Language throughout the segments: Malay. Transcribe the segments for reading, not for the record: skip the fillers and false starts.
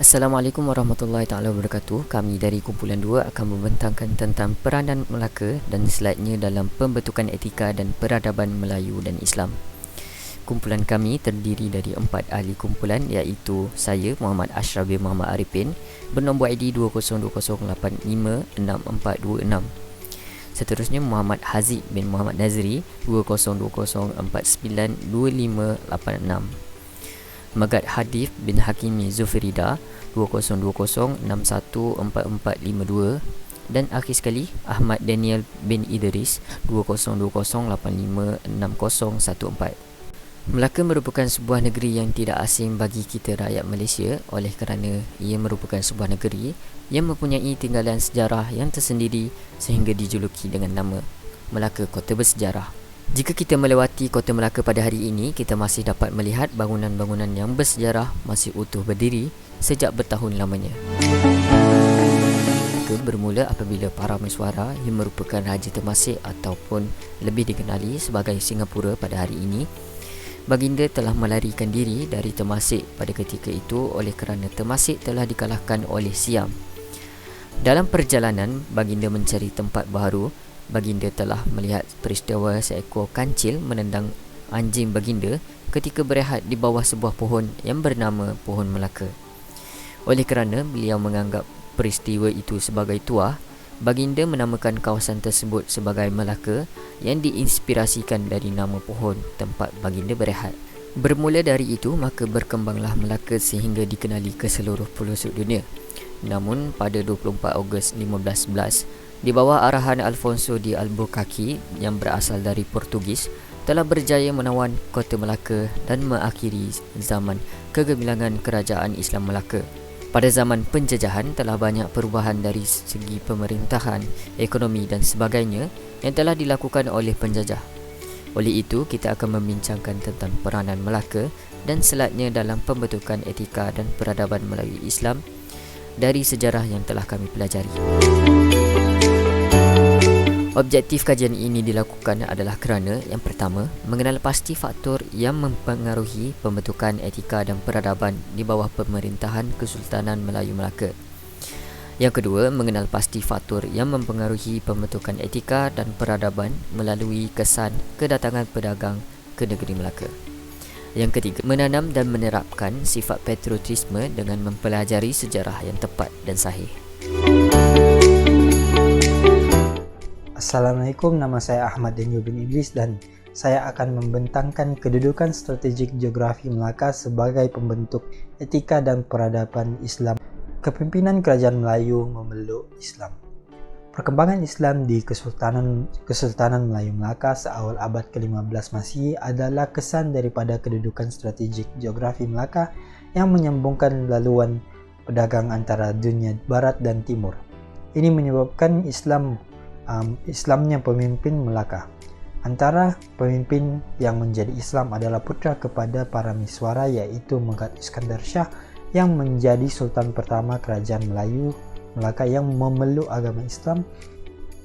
Assalamualaikum warahmatullahi taala wabarakatuh. Kami dari kumpulan 2 akan membentangkan tentang peranan Melaka dan slidenya dalam pembentukan etika dan peradaban Melayu dan Islam. Kumpulan kami terdiri dari 4 ahli kumpulan, iaitu saya Muhammad Ashraf bin Muhammad Arifin bernombor ID 2020856426. Seterusnya Muhammad Haziq bin Muhammad Nazri 2020492586. Megat Hadif bin Hakimi Zufrida 2020614452, dan akhir sekali Ahmad Daniel bin Idris 2020856014. Melaka merupakan sebuah negeri yang tidak asing bagi kita rakyat Malaysia oleh kerana ia merupakan sebuah negeri yang mempunyai tinggalan sejarah yang tersendiri sehingga dijuluki dengan nama Melaka Kota Bersejarah. Jika kita melewati Kota Melaka pada hari ini, kita masih dapat melihat bangunan-bangunan yang bersejarah masih utuh berdiri sejak bertahun lamanya. Bermula apabila para mesyuara yang merupakan Raja Temasek ataupun lebih dikenali sebagai Singapura pada hari ini, baginda telah melarikan diri dari Temasek pada ketika itu oleh kerana Temasek telah dikalahkan oleh Siam. Dalam perjalanan baginda mencari tempat baharu, baginda telah melihat peristiwa seekor kancil menendang anjing baginda ketika berehat di bawah sebuah pohon yang bernama Pohon Melaka. Oleh kerana beliau menganggap peristiwa itu sebagai tuah, baginda menamakan kawasan tersebut sebagai Melaka yang diinspirasikan dari nama pohon tempat baginda berehat. Bermula dari itu, maka berkembanglah Melaka sehingga dikenali ke seluruh pelosok dunia. Namun pada 24 Ogos 1511, di bawah arahan Alfonso de Albuquerque yang berasal dari Portugis, telah berjaya menawan Kota Melaka dan mengakhiri zaman kegemilangan kerajaan Islam Melaka. Pada zaman penjajahan telah banyak perubahan dari segi pemerintahan, ekonomi dan sebagainya yang telah dilakukan oleh penjajah. Oleh itu, kita akan membincangkan tentang peranan Melaka dan selatnya dalam pembentukan etika dan peradaban Melayu Islam dari sejarah yang telah kami pelajari. Objektif kajian ini dilakukan adalah kerana yang pertama, mengenal pasti faktor yang mempengaruhi pembentukan etika dan peradaban di bawah pemerintahan Kesultanan Melayu Melaka. Yang kedua, mengenal pasti faktor yang mempengaruhi pembentukan etika dan peradaban melalui kesan kedatangan pedagang ke negeri Melaka. Yang ketiga, menanam dan menerapkan sifat patriotisme dengan mempelajari sejarah yang tepat dan sahih. Assalamualaikum, nama saya Ahmad Daniel bin Idris dan saya akan membentangkan kedudukan strategik geografi Melaka sebagai pembentuk etika dan peradaban Islam. Kepimpinan Kerajaan Melayu memeluk Islam. Perkembangan Islam di Kesultanan Melayu Melaka seawal abad ke-15 Masihi adalah kesan daripada kedudukan strategik geografi Melaka yang menyambungkan laluan pedagang antara dunia barat dan timur. Ini menyebabkan Islamnya pemimpin Melaka. Antara pemimpin yang menjadi Islam adalah putra kepada para miswara, iaitu Megat Iskandar Shah yang menjadi Sultan pertama Kerajaan Melayu Melaka yang memeluk agama Islam,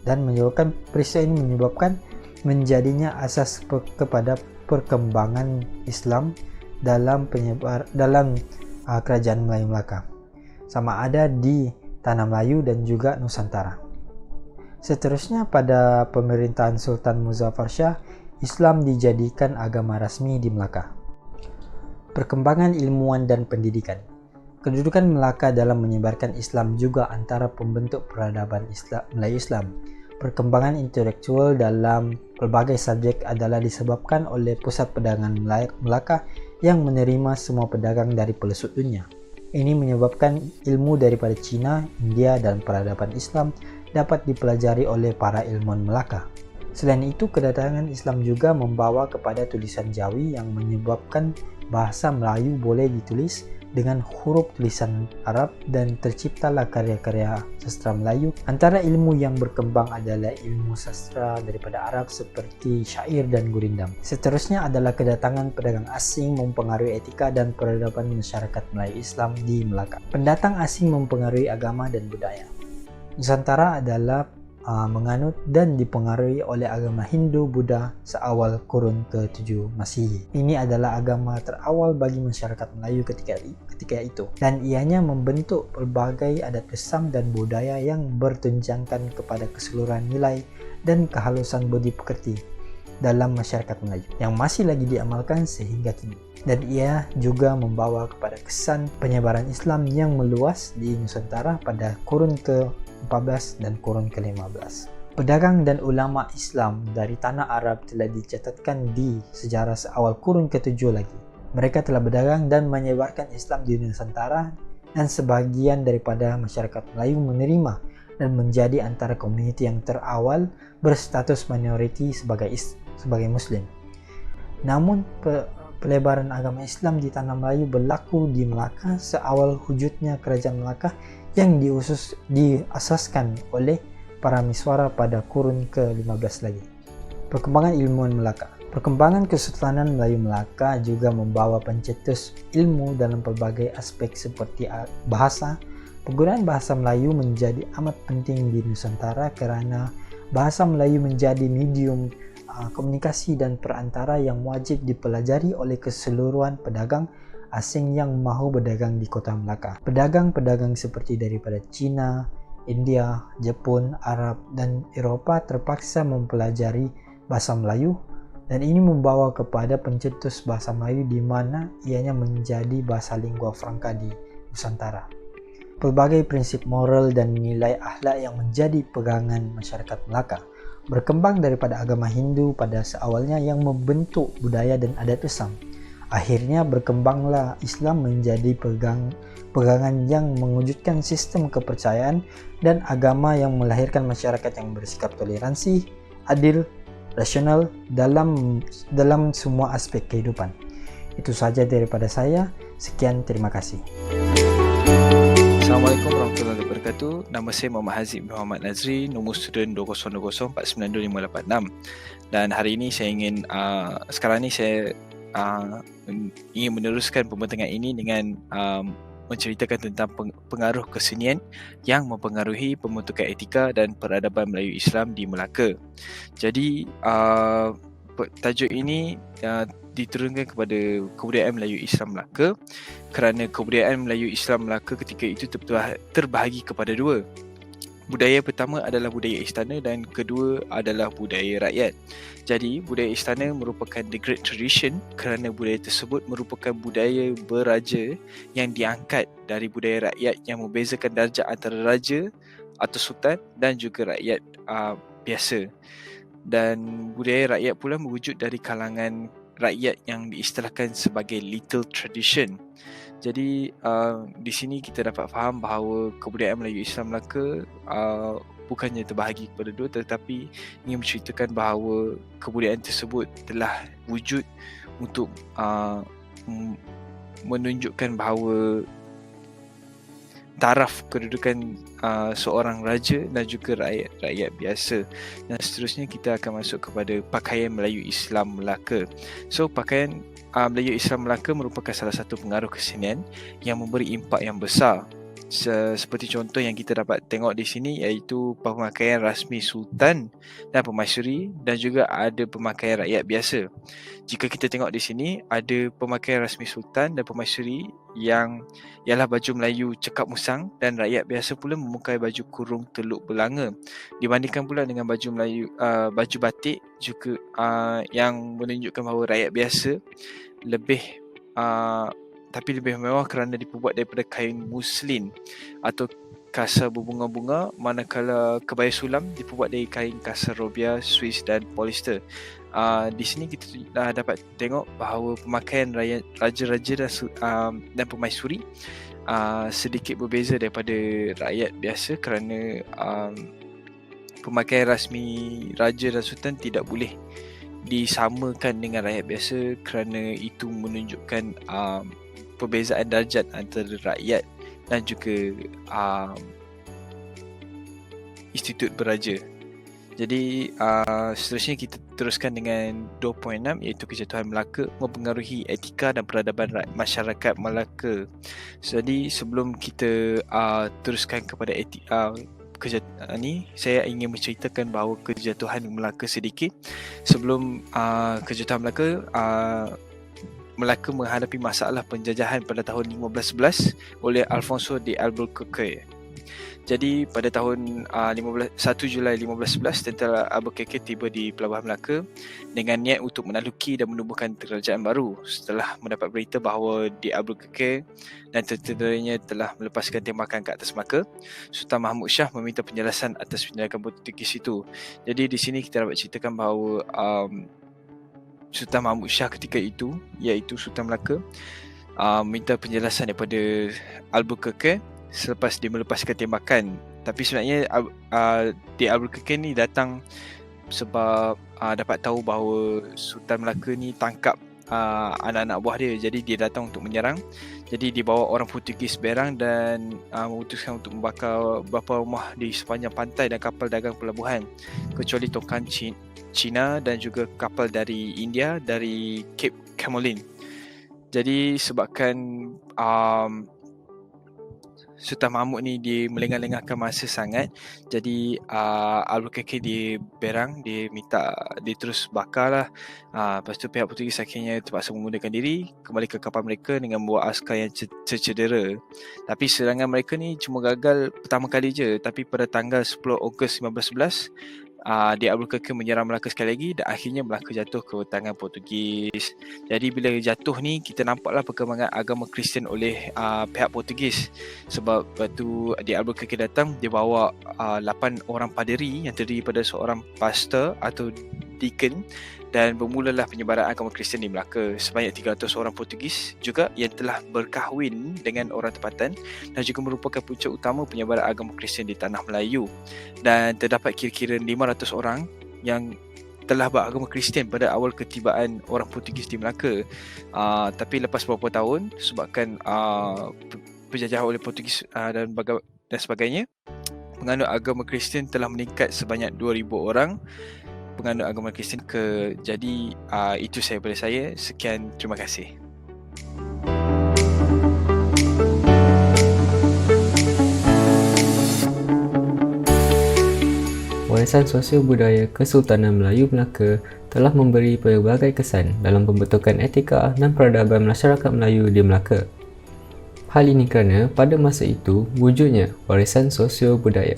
dan menyebabkan peristiwa ini menyebabkan menjadinya asas kepada perkembangan Islam dalam Kerajaan Melayu Melaka, sama ada di Tanah Melayu dan juga Nusantara. Seterusnya, pada pemerintahan Sultan Muzaffar Shah, Islam dijadikan agama rasmi di Melaka. Perkembangan ilmuwan dan pendidikan. Kedudukan Melaka dalam menyebarkan Islam juga antara pembentuk peradaban Melayu Islam. Perkembangan intelektual dalam pelbagai subjek adalah disebabkan oleh pusat perdagangan Melaka yang menerima semua pedagang dari pelosok dunia. Ini menyebabkan ilmu daripada Cina, India dan peradaban Islam dapat dipelajari oleh para ilmuwan Melaka. Selain itu, kedatangan Islam juga membawa kepada tulisan Jawi yang menyebabkan bahasa Melayu boleh ditulis dengan huruf tulisan Arab dan terciptalah karya-karya sastra Melayu. Antara ilmu yang berkembang adalah ilmu sastra daripada Arab seperti syair dan gurindam. Seterusnya adalah kedatangan pedagang asing mempengaruhi etika dan peradaban masyarakat Melayu Islam di Melaka. Pendatang asing mempengaruhi agama dan budaya. Nusantara adalah menganut dan dipengaruhi oleh agama Hindu Buddha seawal kurun ke-7 Masihi. Ini adalah agama terawal bagi masyarakat Melayu ketika itu, dan ianya membentuk pelbagai adat kesam dan budaya yang bertunjangkan kepada keseluruhan nilai dan kehalusan budi pekerti dalam masyarakat Melayu yang masih lagi diamalkan sehingga kini. Dan ia juga membawa kepada kesan penyebaran Islam yang meluas di Nusantara pada kurun ke-14 dan kurun ke-15. Pedagang dan ulama Islam dari tanah Arab telah dicatatkan di sejarah seawal kurun ke-7 lagi. Mereka telah berdagang dan menyebarkan Islam di Nusantara, dan sebagian daripada masyarakat Melayu menerima dan menjadi antara komuniti yang terawal berstatus minoriti sebagai Muslim. Namun pelebaran agama Islam di tanah Melayu berlaku di Melaka seawal wujudnya kerajaan Melaka yang diasaskan oleh para miswara pada kurun ke-15 lagi. Perkembangan ilmuwan Melaka. Perkembangan Kesultanan Melayu Melaka juga membawa pencetus ilmu dalam pelbagai aspek seperti bahasa. Penggunaan bahasa Melayu menjadi amat penting di Nusantara kerana bahasa Melayu menjadi medium komunikasi dan perantara yang wajib dipelajari oleh keseluruhan pedagang asing yang mahu berdagang di kota Melaka. Pedagang-pedagang seperti daripada China, India, Jepun, Arab, dan Eropah terpaksa mempelajari bahasa Melayu, dan ini membawa kepada pencetus bahasa Melayu di mana ianya menjadi bahasa lingua franca di Nusantara. Pelbagai prinsip moral dan nilai akhlak yang menjadi pegangan masyarakat Melaka berkembang daripada agama Hindu pada seawalnya yang membentuk budaya dan adat Islam. Akhirnya berkembanglah Islam menjadi pegangan yang mewujudkan sistem kepercayaan dan agama yang melahirkan masyarakat yang bersikap toleransi, adil, rasional dalam semua aspek kehidupan. Itu saja daripada saya. Sekian, terima kasih. Assalamualaikum warahmatullahi wabarakatuh. Nama saya Muhammad Hazib Muhammad Nazri, nombor student 2020492586. Dan hari ini saya ingin ingin meneruskan pembentangan ini dengan menceritakan tentang pengaruh kesenian yang mempengaruhi pembentukan etika dan peradaban Melayu Islam di Melaka. Jadi tajuk ini diturunkan kepada kebudayaan Melayu Islam Melaka kerana kebudayaan Melayu Islam Melaka ketika itu terbahagi kepada dua. Budaya pertama adalah budaya istana dan kedua adalah budaya rakyat. Jadi budaya istana merupakan the great tradition kerana budaya tersebut merupakan budaya beraja yang diangkat dari budaya rakyat yang membezakan darjah antara raja atau sultan dan juga rakyat biasa. Dan budaya rakyat pula mewujud dari kalangan rakyat yang diistilahkan sebagai little tradition. Jadi di sini kita dapat faham bahawa kebudayaan Melayu Islam Melaka bukannya terbahagi kepada dua, tetapi ingin menceritakan bahawa kebudayaan tersebut telah wujud untuk menunjukkan bahawa taraf kedudukan seorang raja dan juga rakyat biasa. Dan seterusnya kita akan masuk kepada pakaian Melayu Islam Melaka. So pakaian Melayu Islam Melaka merupakan salah satu pengaruh kesenian yang memberi impak yang besar. Seperti contoh yang kita dapat tengok di sini iaitu pemakaian rasmi sultan dan permaisuri, dan juga ada pemakaian rakyat biasa. Jika kita tengok di sini ada pemakaian rasmi sultan dan permaisuri yang ialah baju Melayu cekap musang, dan rakyat biasa pula memakai baju kurung teluk belanga. Dibandingkan pula dengan baju Melayu baju batik juga yang menunjukkan bahawa rakyat biasa lebih mewah kerana diperbuat daripada kain muslin atau kasar berbunga-bunga, manakala kebaya sulam diperbuat dari kain kasar robia, Swiss dan polyester. Di sini kita dapat tengok bahawa pemakaian raja-raja dan permaisuri sedikit berbeza daripada rakyat biasa kerana pemakaian rasmi raja dan sultan tidak boleh disamakan dengan rakyat biasa kerana itu menunjukkan perbezaan darjat antara rakyat dan juga institut beraja. Jadi seterusnya kita teruskan dengan 2.6 iaitu kejatuhan Melaka mempengaruhi etika dan peradaban masyarakat Melaka. Jadi sebelum kita teruskan kepada saya ingin menceritakan bahawa kejatuhan Melaka sedikit. Sebelum kejatuhan Melaka, Melaka menghadapi masalah penjajahan pada tahun 1511 oleh Alfonso de Albuquerque. Jadi pada tahun 1 Julai 1511, tentera Albuquerque tiba di Pelabuhan Melaka dengan niat untuk menaluki dan menubuhkan kerajaan baru. Setelah mendapat berita bahawa de Albuquerque dan tenteranya telah melepaskan tembakan ke atas Melaka, Sultan Mahmud Shah meminta penjelasan atas tindakan Portugis itu. Jadi di sini kita dapat ceritakan bahawa Sultan Mahmud Shah ketika itu, iaitu Sultan Melaka, minta penjelasan daripada Albuquerque selepas dia melepaskan tembakan. Tapi sebenarnya di Albuquerque ni datang sebab dapat tahu bahawa Sultan Melaka ni tangkap anak-anak buah dia. Jadi dia datang untuk menyerang. Jadi dia bawa orang Portugis berang dan memutuskan untuk membakar beberapa rumah di sepanjang pantai dan kapal dagang pelabuhan, kecuali tongkang Cina dan juga kapal dari India, dari Cape Camolin. Jadi sebabkan Sultan Mahmud ni dia melengah-lengahkan masa sangat, jadi Albuquerque dia berang, dia terus bakar lah. Lepas tu pihak Portugis akhirnya terpaksa memudahkan diri kembali ke kapal mereka dengan membawa askar yang tercedera. Tapi serangan mereka ni cuma gagal pertama kali je. Tapi pada tanggal 10 Ogos 1511, di Albuquerque menyerang Melaka sekali lagi dan akhirnya Melaka jatuh ke tangan Portugis. Jadi bila jatuh ni, kita nampaklah perkembangan agama Kristian oleh pihak Portugis. Sebab waktu di Albuquerque datang, dia bawa 8 orang paderi yang terdiri pada seorang pastor atau deacon, dan bermulalah penyebaran agama Kristian di Melaka. Sebanyak 300 orang Portugis juga yang telah berkahwin dengan orang tempatan dan juga merupakan punca utama penyebaran agama Kristian di tanah Melayu. Dan terdapat kira-kira 500 orang yang telah beragama Kristian pada awal ketibaan orang Portugis di Melaka. Tapi lepas beberapa tahun, sebabkan penjajahan oleh Portugis dan sebagainya, penganut agama Kristian telah meningkat sebanyak 2,000 orang penganut agama Kristian jadi itu saya daripada saya. Sekian, terima kasih. Warisan sosial budaya Kesultanan Melayu Melaka telah memberi pelbagai kesan dalam pembentukan etika dan peradaban masyarakat Melayu di Melaka. Hal ini kerana pada masa itu wujudnya warisan sosial budaya.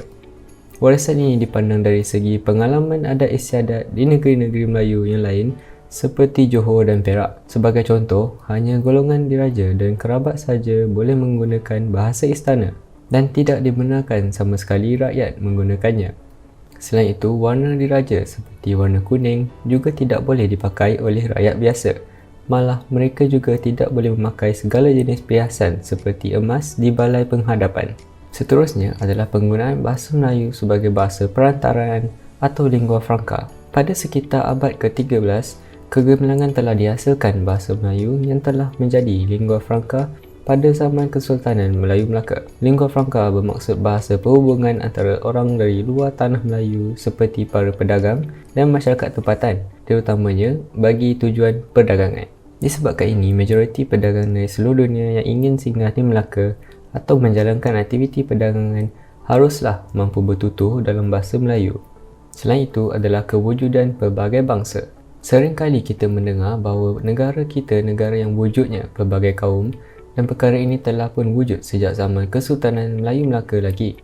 Warisan ini dipandang dari segi pengalaman adat istiadat di negeri-negeri Melayu yang lain seperti Johor dan Perak. Sebagai contoh, hanya golongan diraja dan kerabat saja boleh menggunakan bahasa istana dan tidak dibenarkan sama sekali rakyat menggunakannya. Selain itu, warna diraja seperti warna kuning juga tidak boleh dipakai oleh rakyat biasa. Malah, mereka juga tidak boleh memakai segala jenis perhiasan seperti emas di balai penghadapan. Seterusnya adalah penggunaan bahasa Melayu sebagai bahasa perantaraan atau lingua franca. Pada sekitar abad ke-13, kegemilangan telah dihasilkan bahasa Melayu yang telah menjadi lingua franca pada zaman Kesultanan Melayu Melaka. Lingua franca bermaksud bahasa perhubungan antara orang dari luar tanah Melayu seperti para pedagang dan masyarakat tempatan, terutamanya bagi tujuan perdagangan. Disebabkan ini, majoriti pedagang dari seluruh dunia yang ingin singgah di Melaka atau menjalankan aktiviti perdagangan haruslah mampu bertutur dalam bahasa Melayu. Selain itu adalah kewujudan pelbagai bangsa. Seringkali kita mendengar bahawa negara kita negara yang wujudnya pelbagai kaum, dan perkara ini telah pun wujud sejak zaman Kesultanan Melayu Melaka lagi.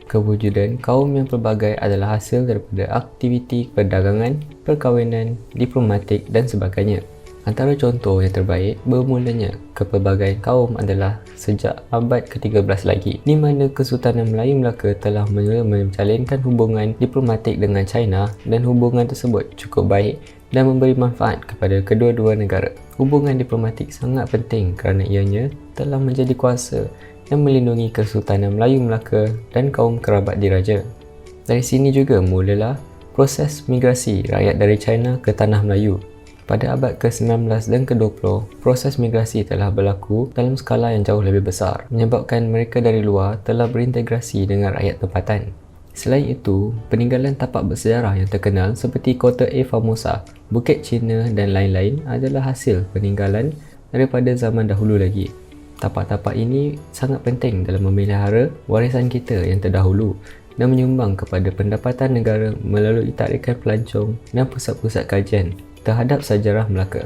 Kewujudan kaum yang pelbagai adalah hasil daripada aktiviti perdagangan, perkahwinan, diplomatik dan sebagainya. Antara contoh yang terbaik bermulanya kepelbagaian kaum adalah sejak abad ke-13 lagi, di mana Kesultanan Melayu Melaka telah menjalinkan hubungan diplomatik dengan China dan hubungan tersebut cukup baik dan memberi manfaat kepada kedua-dua negara. Hubungan diplomatik sangat penting kerana ianya telah menjadi kuasa yang melindungi Kesultanan Melayu Melaka dan kaum kerabat diraja. Dari sini juga mulalah proses migrasi rakyat dari China ke tanah Melayu. Pada abad ke-19 dan ke-20, proses migrasi telah berlaku dalam skala yang jauh lebih besar, menyebabkan mereka dari luar telah berintegrasi dengan rakyat tempatan. Selain itu, peninggalan tapak bersejarah yang terkenal seperti Kota A Formosa, Bukit Cina dan lain-lain adalah hasil peninggalan daripada zaman dahulu lagi. Tapak-tapak ini sangat penting dalam memelihara warisan kita yang terdahulu dan menyumbang kepada pendapatan negara melalui tarikan pelancong dan pusat-pusat kajian terhadap sejarah Melaka.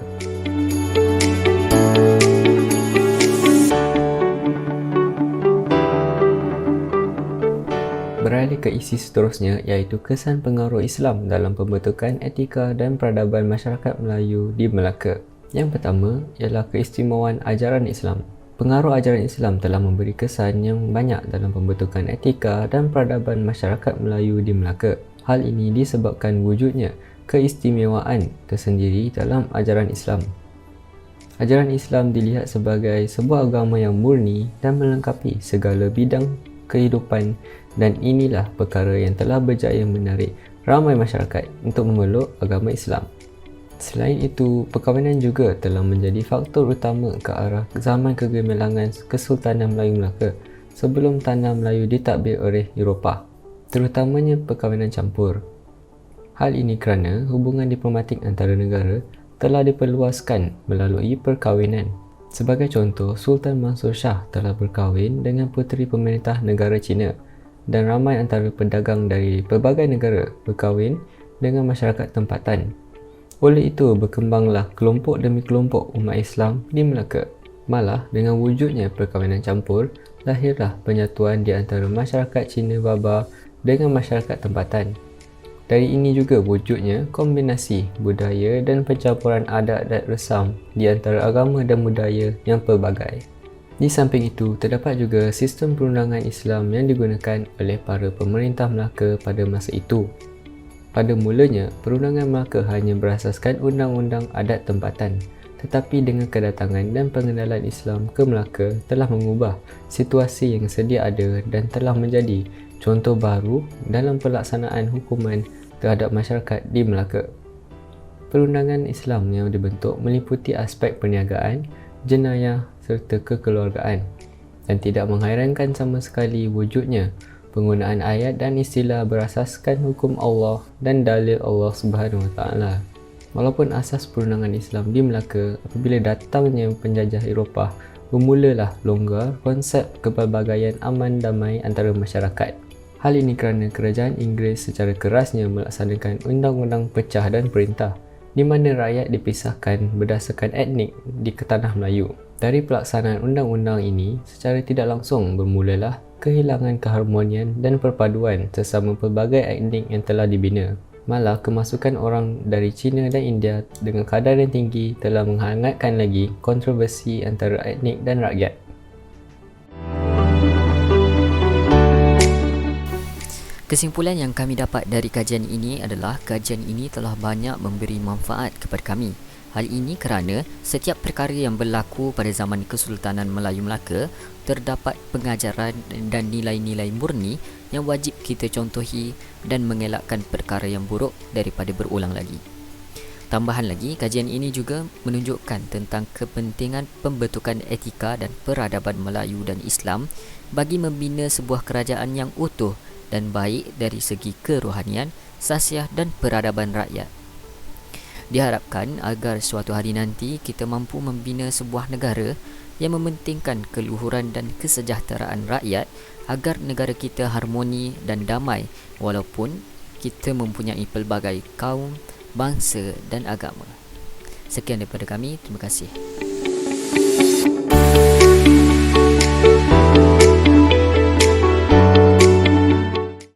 Beralih ke isi seterusnya, iaitu kesan pengaruh Islam dalam pembentukan etika dan peradaban masyarakat Melayu di Melaka. Yang pertama ialah keistimewaan ajaran Islam. Pengaruh ajaran Islam telah memberi kesan yang banyak dalam pembentukan etika dan peradaban masyarakat Melayu di Melaka. Hal ini disebabkan wujudnya keistimewaan tersendiri dalam ajaran Islam. Ajaran Islam dilihat sebagai sebuah agama yang murni dan melengkapi segala bidang kehidupan, dan inilah perkara yang telah berjaya menarik ramai masyarakat untuk memeluk agama Islam. Selain itu, perkahwinan juga telah menjadi faktor utama ke arah zaman kegemilangan Kesultanan Melayu Melaka sebelum tanah Melayu ditadbir oleh Eropah, terutamanya perkahwinan campur. Hal ini kerana hubungan diplomatik antara negara telah diperluaskan melalui perkahwinan. Sebagai contoh, Sultan Mansur Shah telah berkahwin dengan puteri pemerintah negara China, dan ramai antara pedagang dari pelbagai negara berkahwin dengan masyarakat tempatan. Oleh itu, berkembanglah kelompok demi kelompok umat Islam di Melaka. Malah, dengan wujudnya perkahwinan campur, lahirlah penyatuan di antara masyarakat Cina Baba dengan masyarakat tempatan. Dari ini juga wujudnya kombinasi budaya dan pencampuran adat dan resam di antara agama dan budaya yang pelbagai. Di samping itu, terdapat juga sistem perundangan Islam yang digunakan oleh para pemerintah Melaka pada masa itu. Pada mulanya, perundangan Melaka hanya berasaskan undang-undang adat tempatan, tetapi dengan kedatangan dan pengenalan Islam ke Melaka telah mengubah situasi yang sedia ada dan telah menjadi contoh baru dalam pelaksanaan hukuman terhadap masyarakat di Melaka. Perundangan Islam yang dibentuk meliputi aspek perniagaan, jenayah serta kekeluargaan, dan tidak menghairankan sama sekali wujudnya penggunaan ayat dan istilah berasaskan hukum Allah dan dalil Allah Subhanahu Wa Taala. Walaupun asas perundangan Islam di Melaka, apabila datangnya penjajah Eropah, bermulalah longgar konsep kepelbagaian aman damai antara masyarakat. Hal ini kerana kerajaan Inggeris secara kerasnya melaksanakan undang-undang pecah dan perintah, di mana rakyat dipisahkan berdasarkan etnik di tanah Melayu. Dari pelaksanaan undang-undang ini, secara tidak langsung bermulalah kehilangan keharmonian dan perpaduan sesama pelbagai etnik yang telah dibina. Malah, kemasukan orang dari China dan India dengan kadar yang tinggi telah menghangatkan lagi kontroversi antara etnik dan rakyat. Kesimpulan yang kami dapat dari kajian ini adalah kajian ini telah banyak memberi manfaat kepada kami. Hal ini kerana setiap perkara yang berlaku pada zaman Kesultanan Melayu Melaka terdapat pengajaran dan nilai-nilai murni yang wajib kita contohi dan mengelakkan perkara yang buruk daripada berulang lagi. Tambahan lagi, kajian ini juga menunjukkan tentang kepentingan pembentukan etika dan peradaban Melayu dan Islam bagi membina sebuah kerajaan yang utuh dan baik dari segi kerohanian, sasiah dan peradaban rakyat. Diharapkan agar suatu hari nanti kita mampu membina sebuah negara yang mementingkan keluhuran dan kesejahteraan rakyat agar negara kita harmoni dan damai walaupun kita mempunyai pelbagai kaum, bangsa dan agama. Sekian daripada kami, terima kasih.